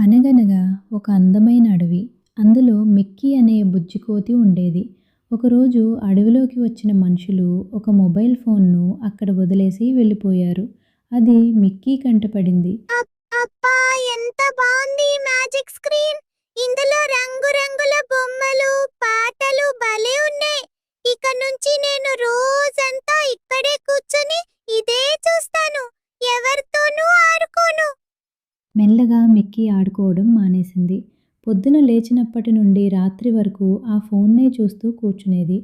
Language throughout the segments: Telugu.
అనగనగా ఒక అందమైన అడవి. అందులో మిక్కీ అనే బుజ్జికోతి ఉండేది. ఒకరోజు అడవిలోకి వచ్చిన మనుషులు ఒక మొబైల్ ఫోన్‌ను అక్కడ వదిలేసి వెళ్ళిపోయారు. అది మిక్కీ కంటపడింది. అబ్బా! ఎంత బావుంది ఈ మ్యాజిక్ స్క్రీన్. ఇందులో రంగురంగుల బొమ్మలు, పాటలు భలే ఉన్నాయి. ఇక నుంచి నేను రోజంతా ఇక్కడే కూర్చొని ఇదే చూస్తాను. ఎవరితోనూ ఆడుకోను. మెల్లగా మిక్కీ ఆడుకోవడం మానేసింది. పొద్దున లేచినప్పటి నుండి రాత్రి వరకు ఆ ఫోన్నే చూస్తూ కూర్చునేది.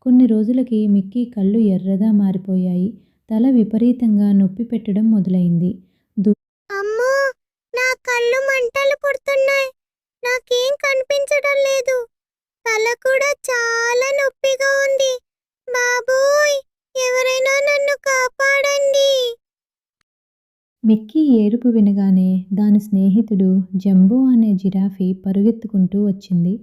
కొన్ని రోజులకి మిక్కీ కళ్ళు ఎర్రగా మారిపోయాయి. తల విపరీతంగా నొప్పి పెట్టడం మొదలైంది. అమ్మో! నా కళ్ళు మంటలు పుడుతున్నాయి. నాకేం కనిపించడం లేదు. తల కూడా చాలా నొప్పిగా ఉంది. బాబోయ్! ఎవరైనా నన్ను కాపాడండి. మిక్కీ ఏడుపు వినగానే దాని స్నేహితుడు జంబో అనే జిరాఫీ పరుగెత్తుకుంటూ వచ్చింది.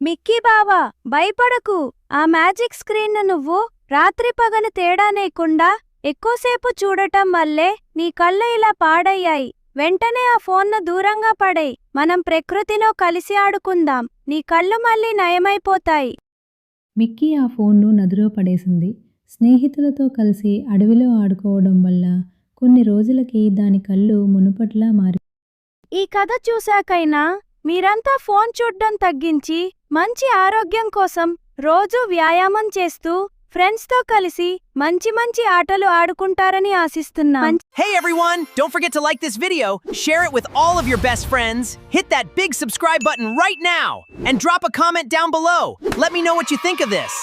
మిక్కీ బావా, భయపడకు. ఆ మ్యాజిక్ స్క్రీన్ను నువ్వు రాత్రి పగలు తేడా లేకుండా ఎక్కువసేపు చూడటం వల్లే నీ కళ్ళు ఇలా పాడయ్యాయి. వెంటనే ఆ ఫోన్ను దూరంగా పడేయ్. మనం ప్రకృతిలో కలిసి ఆడుకుందాం. నీ కళ్ళు మళ్ళీ నయమైపోతాయి. మిక్కీ ఆ ఫోన్ను నదిలో పడేసింది. స్నేహితులతో కలిసి అడవిలో ఆడుకోవడం వల్ల కొన్ని రోజులకి దాని కళ్ళు మునుపట్లా మారి. ఈ కథ చూశాకైనా మీరంతా ఫోన్ చూడ్డం తగ్గించి మంచి ఆరోగ్యం కోసం రోజూ వ్యాయామం చేస్తూ ఫ్రెండ్స్తో కలిసి మంచి ఆటలు ఆడుకుంటారని ఆశిస్తున్నాం. Hey everyone! Don't forget to like this video, share it with all of your best friends, hit that big subscribe button right now, and drop a comment down below. Let me know what you think of this.